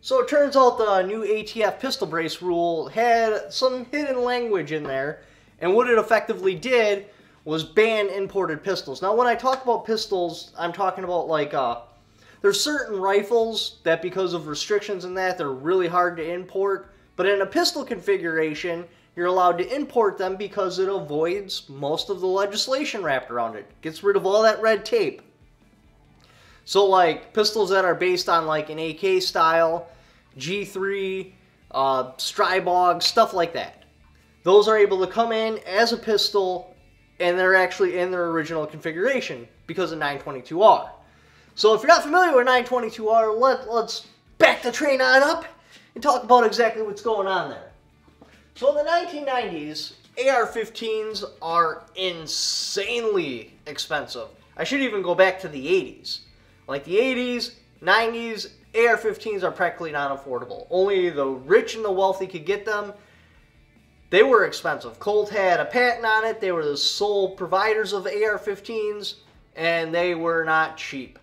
So it turns out the new ATF pistol brace rule had some hidden language in there, and what it effectively did was ban imported pistols. Now when I talk about pistols, I'm talking about like, there's certain rifles that because of restrictions in that, they're really hard to import, but in a pistol configuration, you're allowed to import them because it avoids most of the legislation wrapped around it. Gets rid of all that red tape. So like pistols that are based on like an AK style, G3, Strybog, stuff like that. Those are able to come in as a pistol and they're actually in their original configuration because of 922R. So if you're not familiar with 922R, let's back the train on up and talk about exactly what's going on there. So in the 1990s, AR-15s are insanely expensive. I should even go back to the 80s. Like the 80s, 90s, AR-15s are practically not affordable. Only the rich and the wealthy could get them. They were expensive. Colt had a patent on it. They were the sole providers of AR-15s, and they were not cheap.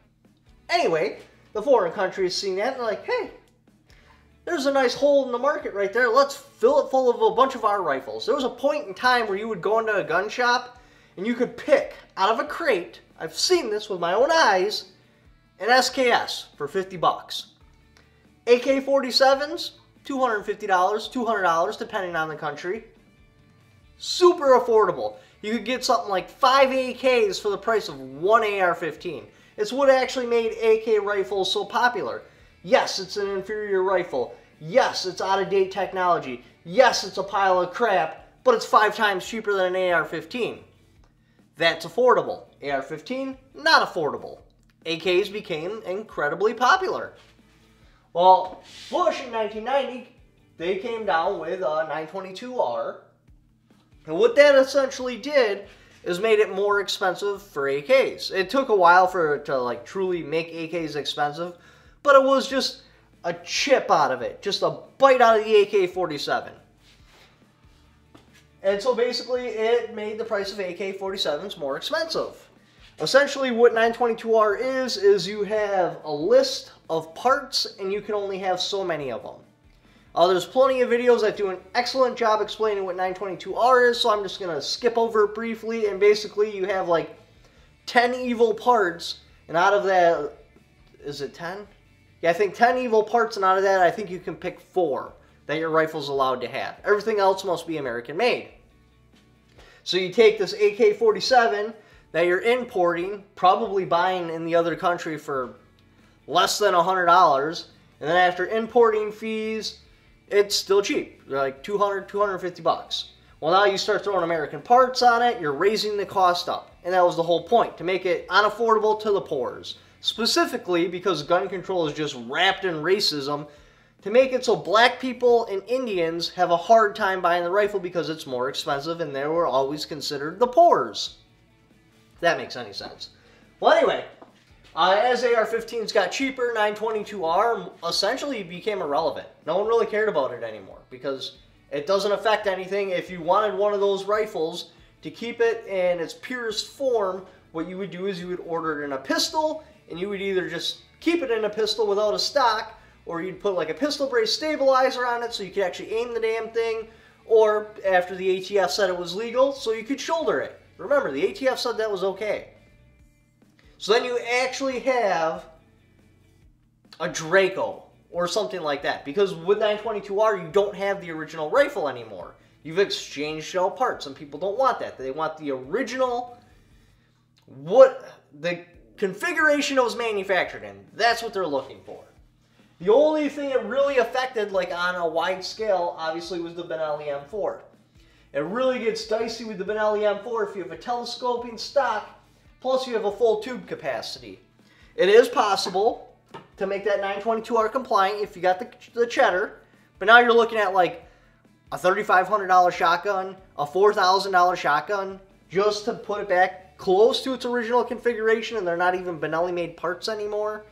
Anyway, the foreign countries seen that and they're like, hey, there's a nice hole in the market right there. Let's fill it full of a bunch of our rifles. There was a point in time where you would go into a gun shop and you could pick out of a crate, I've seen this with my own eyes, an SKS for 50 bucks. AK-47s, $250, $200, depending on the country. Super affordable. You could get something like 5 AKs for the price of one AR-15. It's what actually made AK rifles so popular. Yes, it's an inferior rifle. Yes, it's out-of-date technology. Yes, it's a pile of crap, but it's 5 times cheaper than an AR-15. That's affordable. AR-15, not affordable. AKs became incredibly popular. Well, Bush in 1990, they came down with a 922R. And what that essentially did is made it more expensive for AKs. It took a while for it to like truly make AKs expensive, but it was just a chip out of it, just a bite out of the AK-47. And so basically it made the price of AK-47s more expensive. Essentially what 922R is you have a list of parts and you can only have so many of them. There's plenty of videos that do an excellent job explaining what 922R is, so I'm just going to skip over it briefly. And basically you have like 10 evil parts, and out of that, is it 10? Yeah, I think 10 evil parts, and out of that I think you can pick 4 that your rifle's allowed to have. Everything else must be American made. So you take this AK-47 that you're importing, probably buying in the other country for less than $100, and then after importing fees, it's still cheap. They're like 200, 250 bucks. Well, now you start throwing American parts on it, you're raising the cost up. And that was the whole point, to make it unaffordable to the poors. Specifically because gun control is just wrapped in racism, to make it so black people and Indians have a hard time buying the rifle because it's more expensive and they were always considered the poors. If that makes any sense. Well, anyway, as AR-15s got cheaper, 922R essentially became irrelevant. No one really cared about it anymore because it doesn't affect anything. If you wanted one of those rifles to keep it in its purest form, what you would do is you would order it in a pistol, and you would either just keep it in a pistol without a stock, or you'd put like a pistol brace stabilizer on it so you could actually aim the damn thing, or after the ATF said it was legal, so you could shoulder it. Remember, the ATF said that was okay. So then you actually have a Draco or something like that. Because with 922R, you don't have the original rifle anymore. You've exchanged out parts. Some people don't want that. They want the original, the configuration it was manufactured in. That's what they're looking for. The only thing it really affected, like on a wide scale, obviously was the Benelli M4. It really gets dicey with the Benelli M4 if you have a telescoping stock, plus you have a full tube capacity. It is possible to make that 922R compliant if you got the cheddar, but now you're looking at like a $3,500 shotgun, a $4,000 shotgun, just to put it back close to its original configuration, and they're not even Benelli made parts anymore.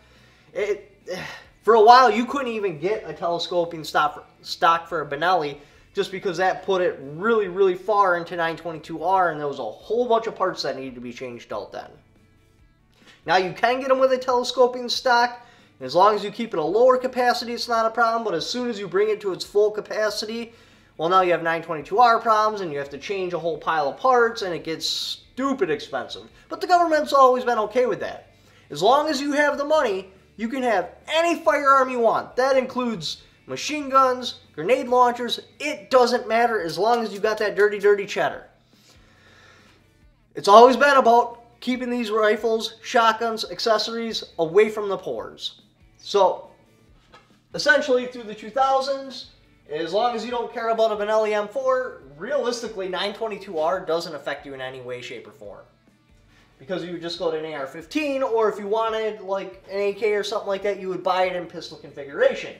For a while, you couldn't even get a telescoping stock for a Benelli, just because that put it really, really far into 922R, and there was a whole bunch of parts that needed to be changed out then. Now, you can get them with a telescoping stock And as long as you keep it a lower capacity, it's not a problem. But as soon as you bring it to its full capacity, well, now you have 922R problems, and you have to change a whole pile of parts, and it gets stupid expensive. But the government's always been okay with that. As long as you have the money, you can have any firearm you want. That includes machine guns, grenade launchers. It doesn't matter as long as you got that dirty, dirty cheddar. It's always been about keeping these rifles, shotguns, accessories away from the pores. So, essentially, through the 2000s, as long as you don't care about a Benelli M4, realistically, 922R doesn't affect you in any way, shape, or form. Because you would just go to an AR-15, or if you wanted like an AK or something like that, you would buy it in pistol configuration.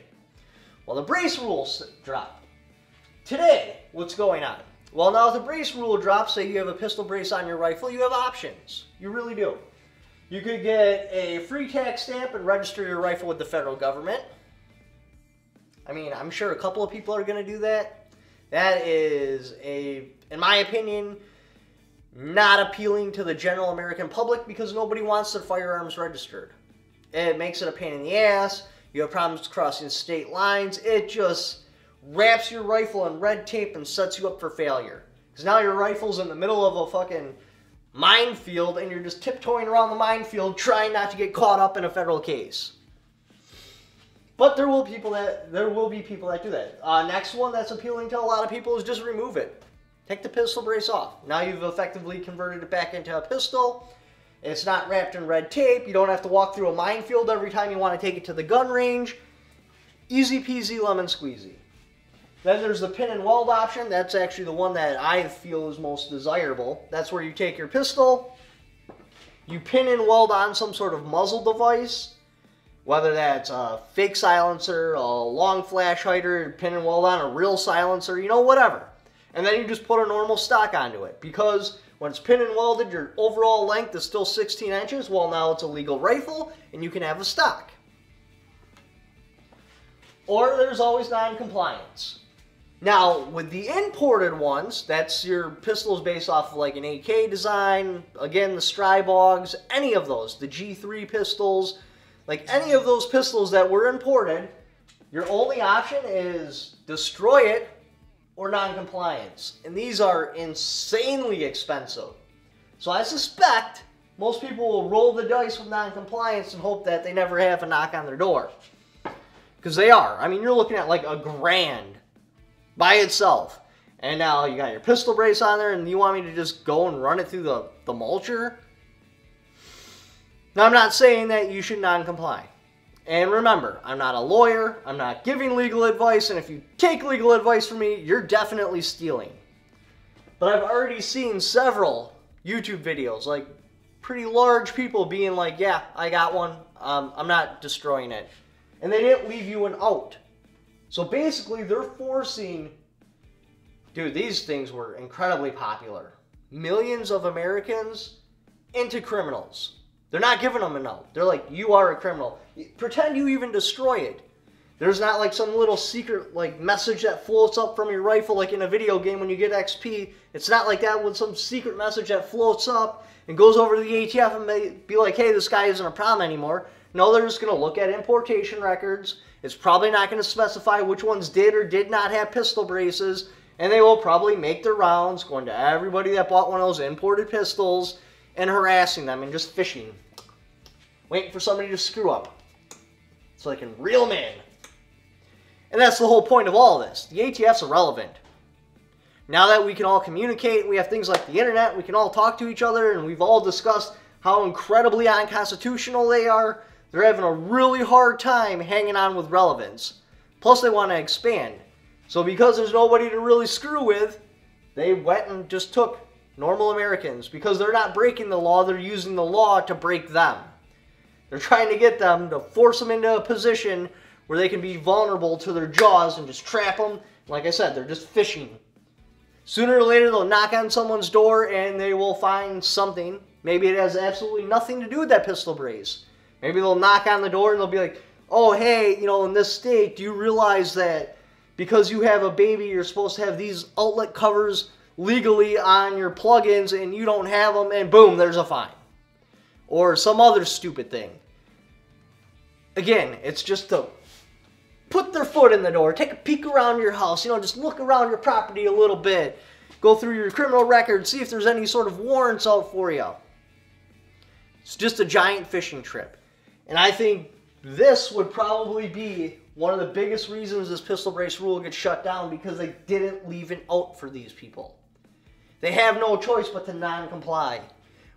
Well, the brace rules dropped. Today, what's going on? Well, now if the brace rule drops, say you have a pistol brace on your rifle, you have options. You really do. You could get a free tax stamp and register your rifle with the federal government. I mean, I'm sure a couple of people are going to do that. That is, in my opinion, not appealing to the general American public because nobody wants their firearms registered. It makes it a pain in the ass. You have problems crossing state lines. It just wraps your rifle in red tape and sets you up for failure. Because now your rifle's in the middle of a fucking minefield and you're just tiptoeing around the minefield trying not to get caught up in a federal case. But there will be people that do that. Next one that's appealing to a lot of people is just remove it. Take the pistol brace off. Now you've effectively converted it back into a pistol. It's not wrapped in red tape. You don't have to walk through a minefield every time you want to take it to the gun range. Easy peasy lemon squeezy. Then there's the pin and weld option. That's actually the one that I feel is most desirable. That's where you take your pistol, you pin and weld on some sort of muzzle device, whether that's a fake silencer, a long flash hider, pin and weld on a real silencer, you know, whatever. And then you just put a normal stock onto it. Because when it's pin and welded, your overall length is still 16 inches. Well, now it's a legal rifle, and you can have a stock. Or there's always non-compliance. Now, with the imported ones, that's your pistols based off of like an AK design, again, the Strybogs, any of those, the G3 pistols, like any of those pistols that were imported, your only option is destroy it or non-compliance. And these are insanely expensive. So I suspect most people will roll the dice with non-compliance and hope that they never have a knock on their door. Because they are. I mean, you're looking at like $1,000 by itself. And now you got your pistol brace on there and you want me to just go and run it through the mulcher? Now, I'm not saying that you should non-comply. And remember, I'm not a lawyer, I'm not giving legal advice, and if you take legal advice from me, you're definitely stealing. But I've already seen several YouTube videos, like pretty large people being like, yeah, I got one, I'm not destroying it. And they didn't leave you an out. So basically, they're forcing... Dude, these things were incredibly popular. Millions of Americans into criminals. They're not giving them a note. They're like, you are a criminal. Pretend you even destroy it. There's not like some little secret like message that floats up from your rifle like in a video game when you get XP. It's not like that with some secret message that floats up and goes over to the ATF and may be like, hey, this guy isn't a problem anymore. No, they're just going to look at importation records. It's probably not going to specify which ones did or did not have pistol braces. And they will probably make their rounds going to everybody that bought one of those imported pistols and harassing them and just fishing. Waiting for somebody to screw up so they can reel them in. And that's the whole point of all this. The ATF's irrelevant. Now that we can all communicate, we have things like the internet, we can all talk to each other, and we've all discussed how incredibly unconstitutional they are, they're having a really hard time hanging on with relevance. Plus they want to expand. So because there's nobody to really screw with, they went and just took normal Americans. Because they're not breaking the law, they're using the law to break them. They're trying to get them to force them into a position where they can be vulnerable to their jaws and just trap them. Like I said, they're just fishing. Sooner or later, they'll knock on someone's door and they will find something. Maybe it has absolutely nothing to do with that pistol brace. Maybe they'll knock on the door and they'll be like, oh, hey, you know, in this state, do you realize that because you have a baby, you're supposed to have these outlet covers legally on your plugins and you don't have them, and boom, there's a fine. Or some other stupid thing. Again, it's just to put their foot in the door, take a peek around your house, you know, just look around your property a little bit, go through your criminal record, see if there's any sort of warrants out for you. It's just a giant fishing trip. And I think this would probably be one of the biggest reasons this pistol brace rule gets shut down, because they didn't leave it out for these people. They have no choice but to non-comply.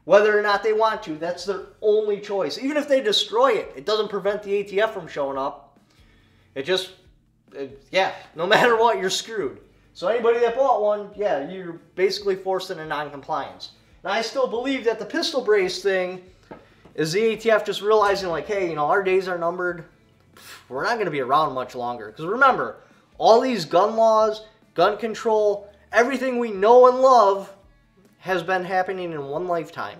Whether or not they want to, that's their only choice. Even if they destroy it, it doesn't prevent the ATF from showing up. Yeah, no matter what, you're screwed. So anybody that bought one, yeah, you're basically forced into non-compliance. And I still believe that the pistol brace thing is the ATF just realizing, like, hey, you know, our days are numbered. We're not going to be around much longer. Because remember, all these gun laws, gun control, everything we know and love has been happening in one lifetime.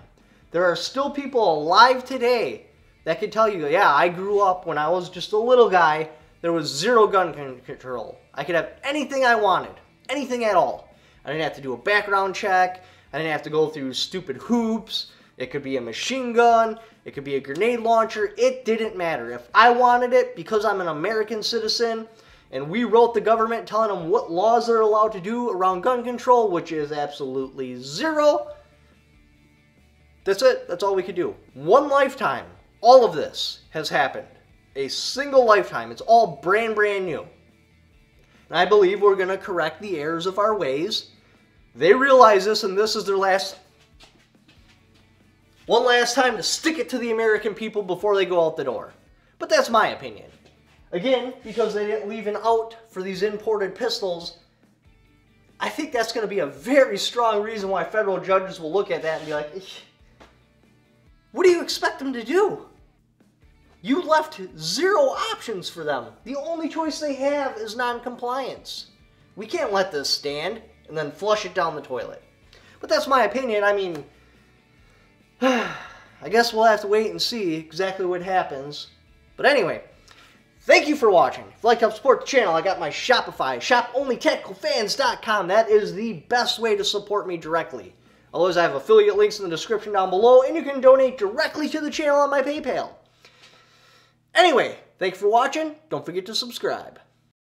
There are still people alive today that can tell you, yeah, I grew up when I was just a little guy. There was zero gun control. I could have anything I wanted. Anything at all. I didn't have to do a background check. I didn't have to go through stupid hoops. It could be a machine gun. It could be a grenade launcher. It didn't matter. If I wanted it, because I'm an American citizen, and we wrote the government telling them what laws they're allowed to do around gun control, which is absolutely zero, that's it. That's all we could do. One lifetime. All of this has happened. A single lifetime. It's all brand new. And I believe we're going to correct the errors of our ways. They realize this, and this is their one last time to stick it to the American people before they go out the door. But that's my opinion. Again, because they didn't leave an out for these imported pistols, I think that's going to be a very strong reason why federal judges will look at that and be like, what do you expect them to do? You left zero options for them. The only choice they have is non-compliance. We can't let this stand and then flush it down the toilet. But that's my opinion. I mean, I guess we'll have to wait and see exactly what happens. But anyway, thank you for watching. If you'd like to help support the channel, I got my Shopify, shoponlytacticalfans.com. That is the best way to support me directly. Otherwise, I have affiliate links in the description down below, and you can donate directly to the channel on my PayPal. Anyway, thanks for watching. Don't forget to subscribe.